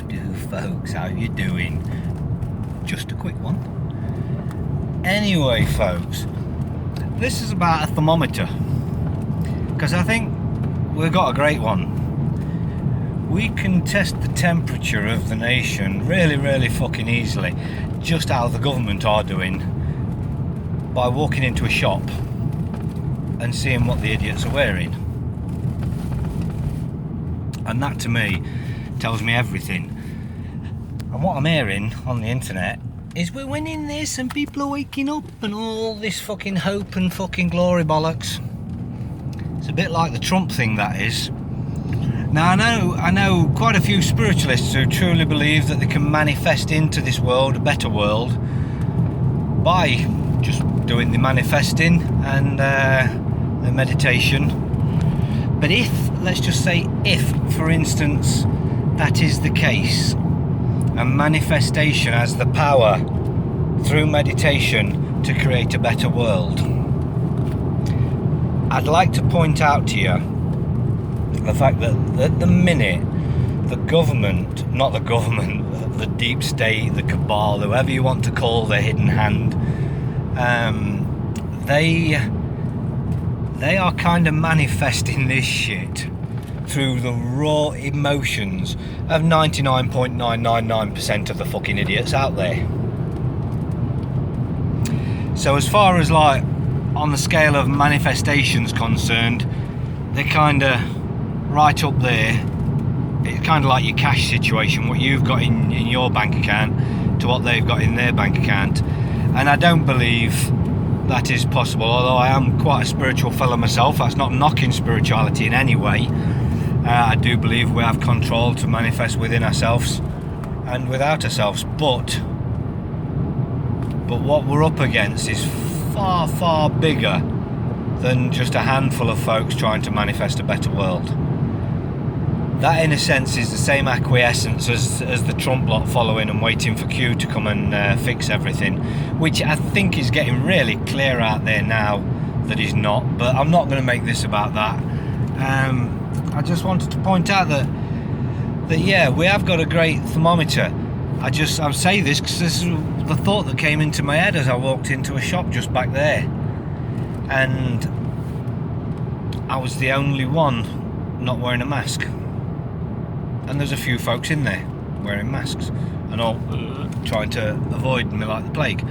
do, folks? How you doing? Just a quick one. Anyway, folks, this is about a thermometer, because I think we've got a great one. We can test the temperature of the nation really fucking easily, just how the government are doing, by walking into a shop and seeing what the idiots are wearing. And that to me tells me everything. And what I'm hearing on the internet is we're winning this and people are waking up and all this fucking hope and fucking glory bollocks. It's a bit like the Trump thing, that is. Now I know quite a few spiritualists who truly believe that they can manifest into this world a better world by just doing the manifesting and the meditation. But if, let's just say if, for instance, that is the case, and manifestation has the power through meditation to create a better world, I'd like to point out to you the fact that at the minute the government, not the government, the deep state, the cabal, whoever you want to call the hidden hand, they are kind of manifesting this shit through the raw emotions of 99.999% of the fucking idiots out there. So as far as like on the scale of manifestations concerned, they're kind of right up there. It's kind of like your cash situation, what you've got in your bank account to what they've got in their bank account. And I don't believe that is possible, although I am quite a spiritual fellow myself. That's not knocking spirituality in any way. I do believe we have control to manifest within ourselves and without ourselves, but what we're up against is far bigger than just a handful of folks trying to manifest a better world. That in a sense is the same acquiescence as the Trump lot following and waiting for Q to come and fix everything, which I think is getting really clear out there now that he's not, but I'm not going to make this about that. I just wanted to point out that yeah, we have got a great thermometer. I say this because this is the thought that came into my head as I walked into a shop just back there, and I was the only one not wearing a mask. And there's a few folks in there wearing masks and all trying to avoid me like the plague.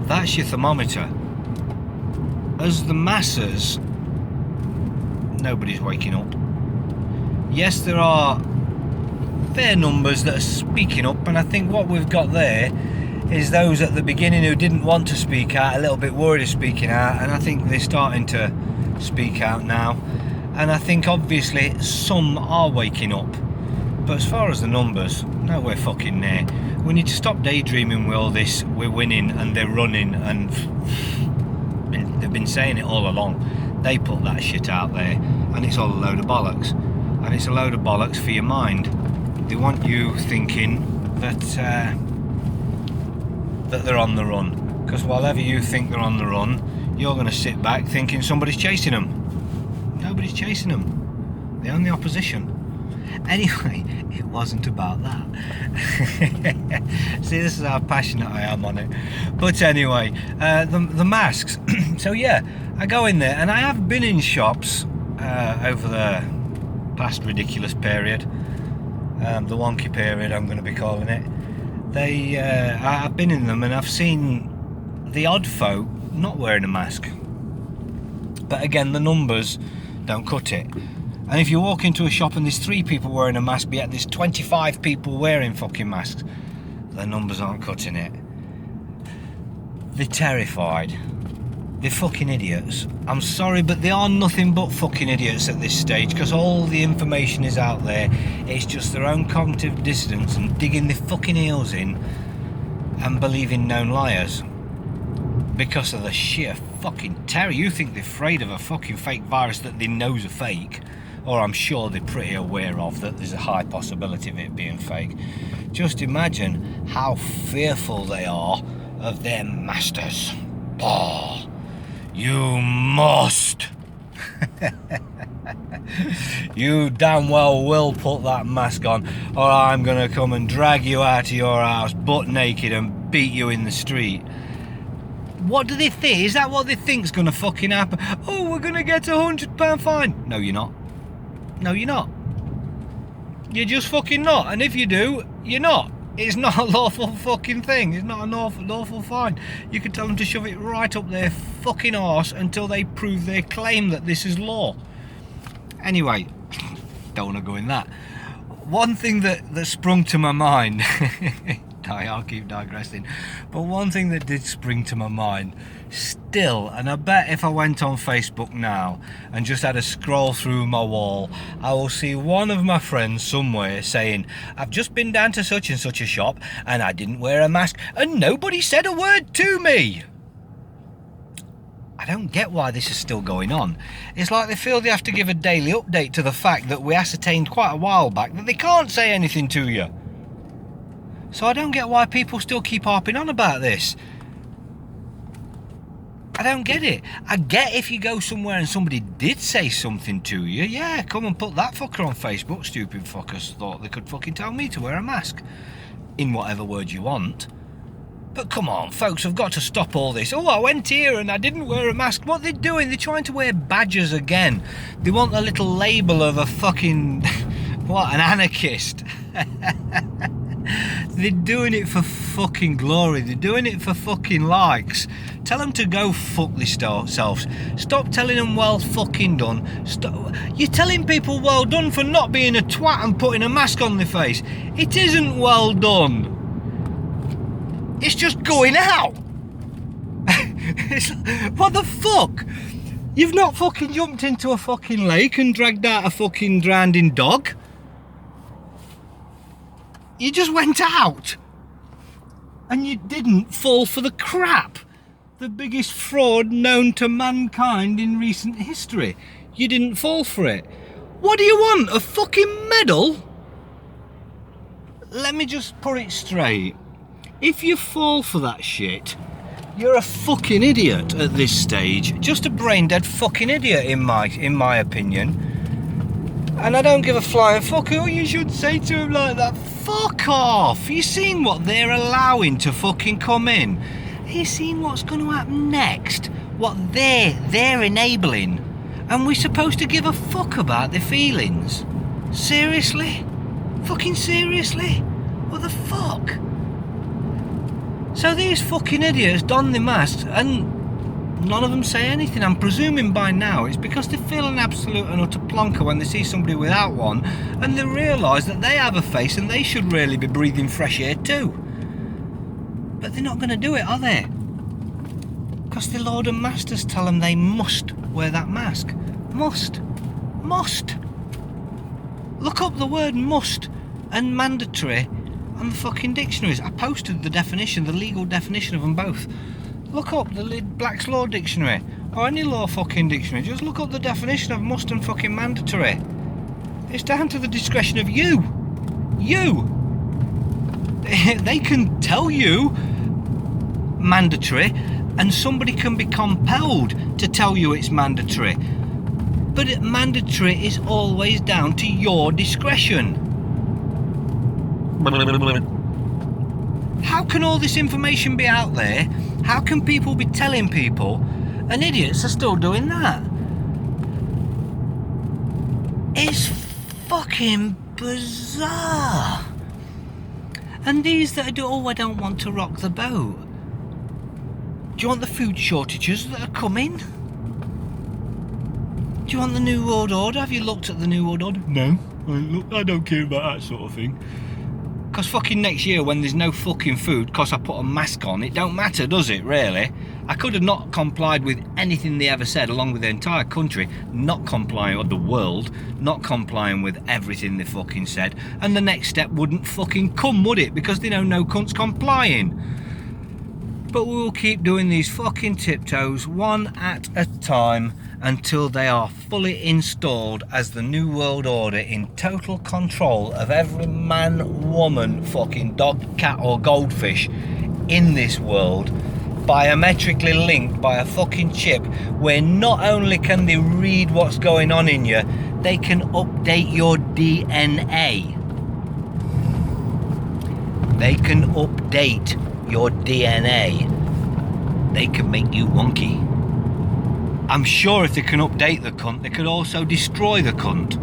That's your thermometer. As the masses, nobody's waking up. Yes, there are fair numbers that are speaking up, and I think what we've got there is those at the beginning who didn't want to speak out, a little bit worried of speaking out, and I think they're starting to speak out now. And I think obviously some are waking up. But as far as the numbers, nowhere fucking near. We need to stop daydreaming with all this, we're winning and they're running, and they've been saying it all along. They put that shit out there and it's all a load of bollocks. And it's a load of bollocks for your mind. They want you thinking that they're on the run. Because whatever you think they're on the run, you're going to sit back thinking somebody's chasing them. Nobody's chasing them. They're on the opposition. Anyway, it wasn't about that. See, this is how passionate I am on it. But anyway, the masks. So yeah, I go in there, and I have been in shops over the past ridiculous period, the wonky period I'm going to be calling it. I've been in them, and I've seen the odd folk not wearing a mask. But again, the numbers don't cut it. And if you walk into a shop and there's 3 people wearing a mask, but yet there's 25 people wearing fucking masks, the numbers aren't cutting it. They're terrified. They're fucking idiots. I'm sorry, but they are nothing but fucking idiots at this stage, because all the information is out there. It's just their own cognitive dissonance and digging their fucking heels in and believing known liars. Because of the sheer fucking terror. You think they're afraid of a fucking fake virus that they know's a fake, or I'm sure they're pretty aware of that there's a high possibility of it being fake. Just imagine how fearful they are of their masters. Oh, you must. You damn well will put that mask on, or I'm gonna come and drag you out of your house butt naked and beat you in the street. What do they think? Is that what they think's gonna fucking happen? Oh, we're gonna get £100 fine. No, you're not. No, you're not. You're just fucking not. And if you do, you're not. It's not a lawful fucking thing. It's not a lawful fine. You can tell them to shove it right up their fucking arse until they prove their claim that this is law. Anyway, don't want to go in that. One thing that sprung to my mind, I'll keep digressing, but one thing that did spring to my mind still, and I bet if I went on Facebook now and just had a scroll through my wall, I will see one of my friends somewhere saying, I've just been down to such and such a shop and I didn't wear a mask and nobody said a word to me. I don't get why this is still going on. It's like they feel they have to give a daily update to the fact that we ascertained quite a while back that they can't say anything to you. So I don't get why people still keep harping on about this. I don't get it. I get if you go somewhere and somebody did say something to you, yeah, come and put that fucker on Facebook. Stupid fuckers thought they could fucking tell me to wear a mask. In whatever word you want. But come on, folks, I've got to stop all this. Oh, I went here and I didn't wear a mask. What they're doing, they're trying to wear badges again. They want a little label of a fucking, what, an anarchist. They're doing it for fucking glory. They're doing it for fucking likes. Tell them to go fuck themselves. Stop telling them well fucking done. You're telling people well done for not being a twat and putting a mask on their face. It isn't well done. It's just going out. What the fuck? You've not fucking jumped into a fucking lake and dragged out a fucking drowning dog. You just went out. And you didn't fall for the crap. The biggest fraud known to mankind in recent history. You didn't fall for it. What do you want? A fucking medal? Let me just put it straight. If you fall for that shit, you're a fucking idiot at this stage. Just a brain dead fucking idiot in my opinion. And I don't give a flying fuck. Oh, you should say to him like that. Fuck off. You seen what they're allowing to fucking come in? You seen what's going to happen next? What they're enabling? And we're supposed to give a fuck about their feelings? Seriously? Fucking seriously? What the fuck? So these fucking idiots don the masks and none of them say anything. I'm presuming by now it's because they feel an absolute and utter plonker when they see somebody without one and they realise that they have a face and they should really be breathing fresh air too. But they're not going to do it, are they? Because the Lord and Masters tell them they must wear that mask. Must. Must. Look up the word must and mandatory on the fucking dictionaries. I posted the definition, the legal definition of them both. Look up the Black's Law Dictionary or any law fucking dictionary. Just look up the definition of must and fucking mandatory. It's down to the discretion of you. You. They can tell you mandatory and somebody can be compelled to tell you it's mandatory. But mandatory is always down to your discretion. How can all this information be out there? How can people be telling people and idiots are still doing that? It's fucking bizarre. And these that do, oh, I don't want to rock the boat. Do you want the food shortages that are coming? Do you want the New World Order? Have you looked at the New World Order? No, I don't care about that sort of thing. Because fucking next year when there's no fucking food because I put a mask on, it don't matter, does it, really? I could have not complied with anything they ever said along with the entire country, not complying with the world, not complying with everything they fucking said, and the next step wouldn't fucking come, would it? Because they know no cunt's complying. But we'll keep doing these fucking tiptoes one at a time until they are fully installed as the New World Order in total control of every man, woman, fucking dog, cat or goldfish in this world. biometrically linked by a fucking chip where not only can they read what's going on in you, they can update your DNA. They can update your DNA. They can make you wonky. I'm sure if they can update the cunt, they could also destroy the cunt.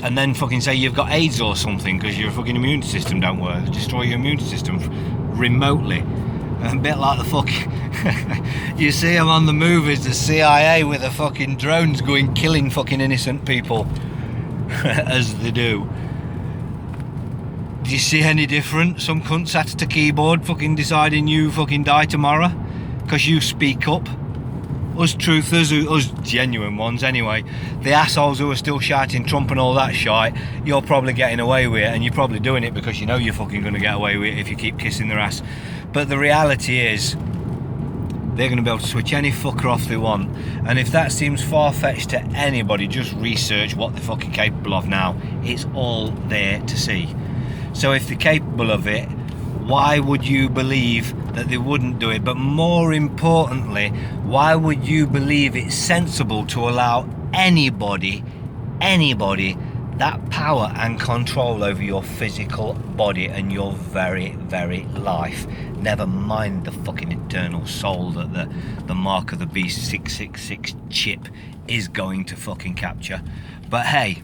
And then fucking say you've got AIDS or something because your fucking immune system don't work. Destroy your immune system remotely. A bit like the fuck you see them on the movies, the CIA with the fucking drones going killing fucking innocent people as they do. Do you see any different? Some cunt sat at a keyboard fucking deciding you fucking die tomorrow because you speak up. Us truthers, us genuine ones anyway, the assholes who are still shouting Trump and all that shite, you're probably getting away with it, and you're probably doing it because you know you're fucking going to get away with it if you keep kissing their ass. But the reality is, they're going to be able to switch any fucker off they want, and if that seems far-fetched to anybody, just research what they're fucking capable of now. It's all there to see. So if they're capable of it, why would you believe that they wouldn't do it? But more importantly, why would you believe it's sensible to allow anybody that power and control over your physical body and your very, very life? Never mind the fucking eternal soul that the mark of the beast 666 chip is going to fucking capture. But hey,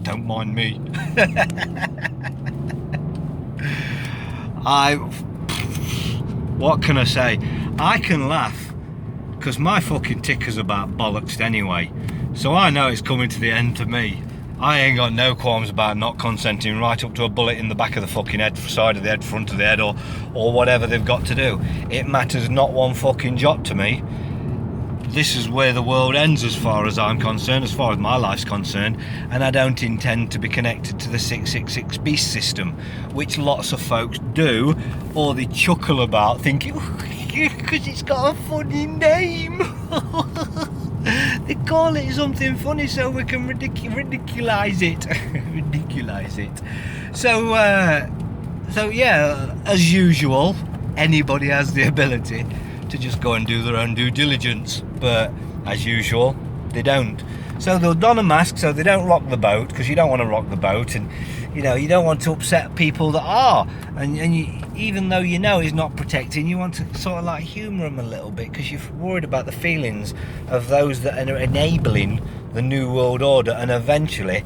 don't mind me. What can I say? I can laugh because my fucking ticker's about bollocks anyway, so I know it's coming to the end to me. I ain't got no qualms about not consenting right up to a bullet in the back of the fucking head, side of the head, front of the head, or whatever they've got to do. It matters not one fucking jot to me. This is where the world ends as far as I'm concerned, as far as my life's concerned, and I don't intend to be connected to the 666 beast system, which lots of folks do, or they chuckle about thinking, because it's got a funny name. They call it something funny so we can ridiculise it. Ridiculise it. So yeah, as usual, anybody has the ability to just go and do their own due diligence, but as usual they don't. So they'll don a mask so they don't rock the boat, because you don't want to rock the boat, and you know you don't want to upset people that are, and you, even though you know he's not protecting, you want to sort of like humour him a little bit because you're worried about the feelings of those that are enabling the New World Order and eventually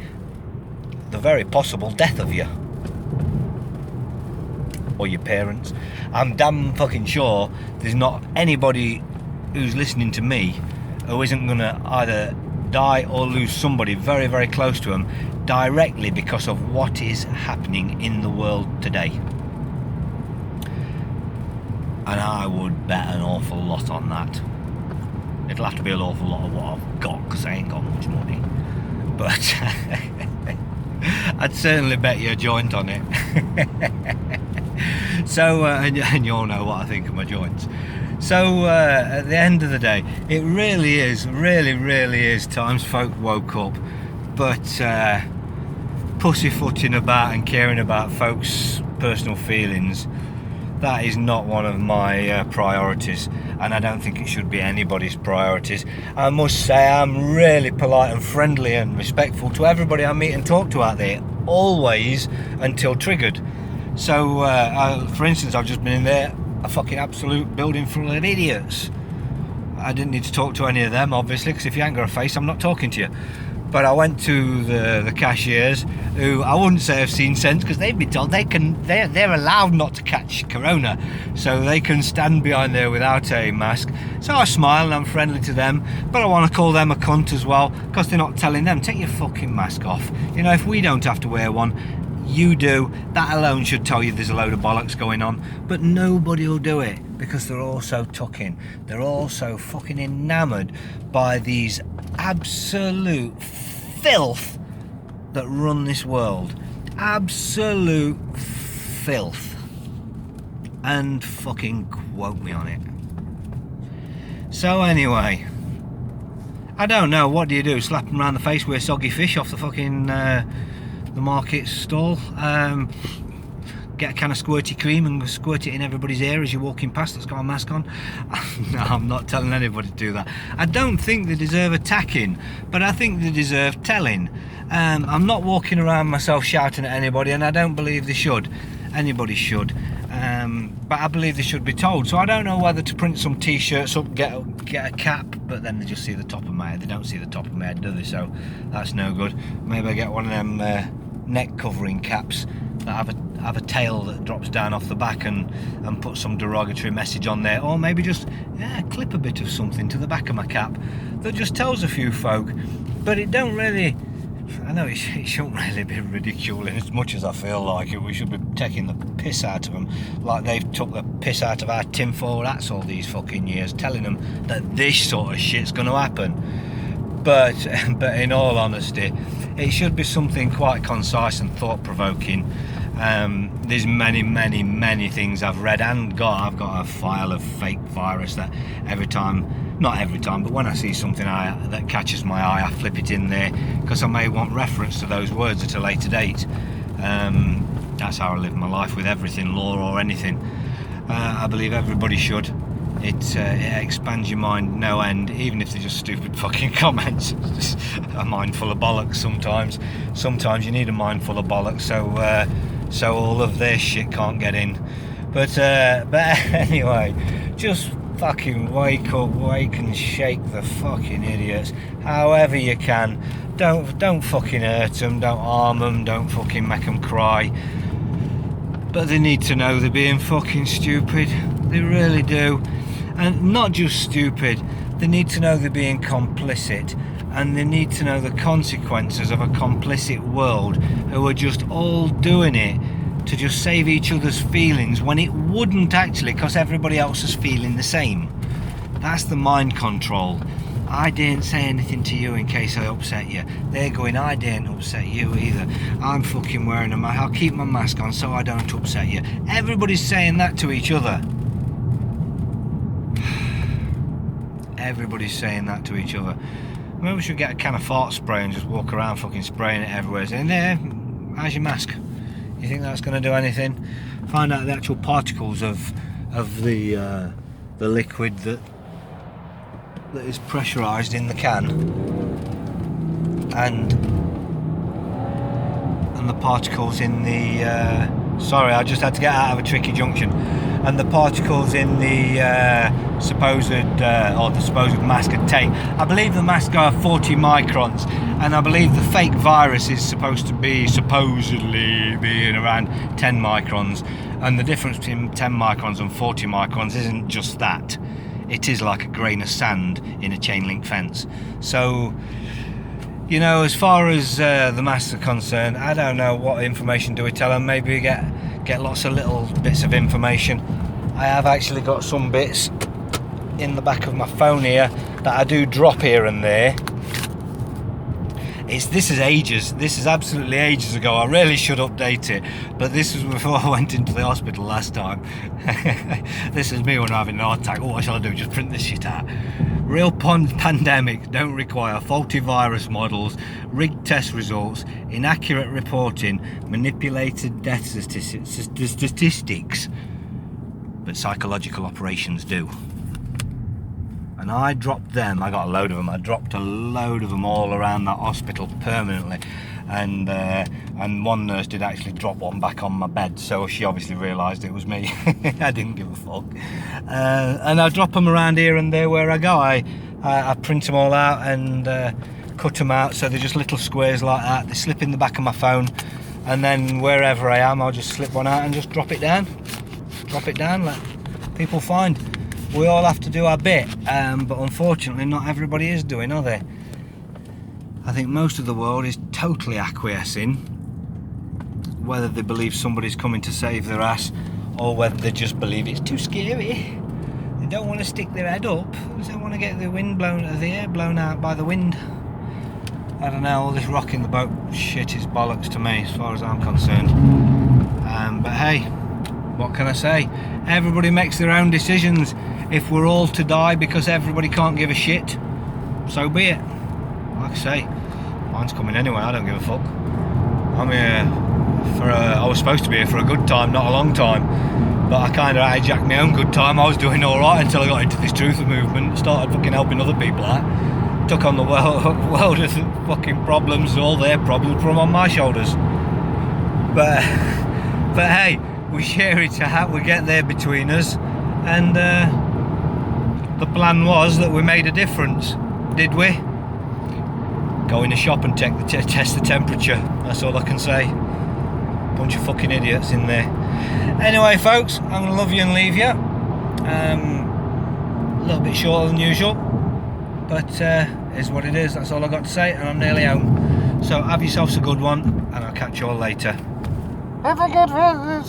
the very possible death of you or your parents. I'm damn fucking sure there's not anybody who's listening to me who isn't going to either die or lose somebody very, very close to them directly because of what is happening in the world today. And I would bet an awful lot on that. It'll have to be an awful lot of what I've got, because I ain't got much money. But I'd certainly bet you a joint on it. So, and you all know what I think of my joints. So, at the end of the day, it really is times folk woke up. But pussyfooting about and caring about folks' personal feelings, that is not one of my priorities, and I don't think it should be anybody's priorities. I must say I'm really polite and friendly and respectful to everybody I meet and talk to out there, always, until triggered. So, for instance, I've just been in there, a fucking absolute building full of idiots. I didn't need to talk to any of them, obviously, because if you ain't got a face, I'm not talking to you. But I went to the cashiers, who I wouldn't say have seen sense, because they've been told they're allowed not to catch corona, so they can stand behind there without a mask. So I smile and I'm friendly to them, but I want to call them a cunt as well, because they're not telling them, take your fucking mask off. You know, if we don't have to wear one, you do. That alone should tell you there's a load of bollocks going on. But nobody will do it, because they're all so tucking. They're all so fucking enamoured by these absolute filth that run this world. Absolute filth. And fucking quote me on it. So anyway, I don't know, what do you do? Slap them around the face with a soggy fish off the fucking the market stall? get a can of squirty cream and squirt it in everybody's ear as you're walking past that's got a mask on. No, I'm not telling anybody to do that. I don't think they deserve attacking, but I think they deserve telling. I'm not walking around myself shouting at anybody, and I don't believe they should. Anybody should. But I believe they should be told. So I don't know whether to print some t-shirts up, get a cap, but then they just see the top of my head. They don't see the top of my head, do they? So that's no good. Maybe I get one of them neck covering caps that have a tail that drops down off the back and put some derogatory message on there, or maybe just clip a bit of something to the back of my cap that just tells a few folk. But it don't really, I know it shouldn't really be ridiculing as much as I feel like it. We should be taking the piss out of them, like they've took the piss out of our tinfoil hats all these fucking years, telling them that this sort of shit's going to happen. But in all honesty, it should be something quite concise and thought-provoking. There's many things I've read and I've got a file of fake virus that not every time, but when I see something that catches my eye, I flip it in there because I may want reference to those words at a later date. That's how I live my life with everything, law or anything. I believe everybody should. It expands your mind no end, even if they're just stupid fucking comments. Just a mind full of bollocks sometimes. Sometimes you need a mind full of bollocks so all of their shit can't get in. But anyway, just fucking wake up, wake and shake the fucking idiots however you can. Don't fucking hurt them, don't harm them, don't fucking make them cry. But they need to know they're being fucking stupid. They really do. And not just stupid, they need to know they're being complicit, and they need to know the consequences of a complicit world who are just all doing it to just save each other's feelings when it wouldn't actually, because everybody else is feeling the same. That's the mind control. I didn't say anything to you in case I upset you. They're going, I didn't upset you either. I'm fucking wearing a mask. I'll keep my mask on so I don't upset you. Everybody's saying that to each other. Everybody's saying that to each other. Maybe we should get a can of fart spray and just walk around fucking spraying it everywhere, saying, there, how's your mask? You think that's going to do anything? Find out the actual particles of the liquid that is pressurised in the can, and the particles in the sorry, I just had to get out of a tricky junction. And the particles in the supposed mask and tape. I believe the mask are 40 microns, and I believe the fake virus is supposedly being around 10 microns. And the difference between 10 microns and 40 microns isn't just that. It is like a grain of sand in a chain link fence. So, you know, as far as the masks are concerned, I don't know what information do we tell them. Maybe we get lots of little bits of information. I have actually got some bits in the back of my phone here that I do drop here and there. This is absolutely ages ago. I really should update it, but this was before I went into the hospital last time. This is me when I'm having an heart attack. Oh, what shall I do? Just print this shit out. Real pandemics don't require faulty virus models, rigged test results, inaccurate reporting, manipulated death statistics, but psychological operations do. And I dropped them. I got a load of them. I dropped a load of them all around that hospital permanently, and one nurse did actually drop one back on my bed, so she obviously realised it was me. I didn't give a fuck. And I drop them around here and there where I go. I print them all out and cut them out, so they're just little squares like that. They slip in the back of my phone, and then wherever I am, I'll just slip one out and just drop it down. Let people find. We all have to do our bit, but unfortunately not everybody is doing, are they? I think most of the world is totally acquiescing, whether they believe somebody's coming to save their ass or whether they just believe it's too scary. They don't want to stick their head up, they want to get the air blown out by the wind. I don't know, all this rocking the boat shit is bollocks to me as far as I'm concerned. But hey, what can I say? Everybody makes their own decisions. If we're all to die because everybody can't give a shit, so be it. Like I say, mine's coming anyway, I don't give a fuck. I'm here I was supposed to be here for a good time, not a long time. But I kind of hijacked my own good time. I was doing alright until I got into this truth movement, started fucking helping other people out. Took on the world of fucking problems, all their problems from on my shoulders. But hey, we share it out, we get there between us, and the plan was that we made a difference, did we? Go in the shop and test the temperature, that's all I can say. Bunch of fucking idiots in there. Anyway folks, I'm gonna love you and leave you. A little bit shorter than usual, but is what it is, that's all I got to say, and I'm nearly home. So have yourselves a good one, and I'll catch you all later. Have a good one.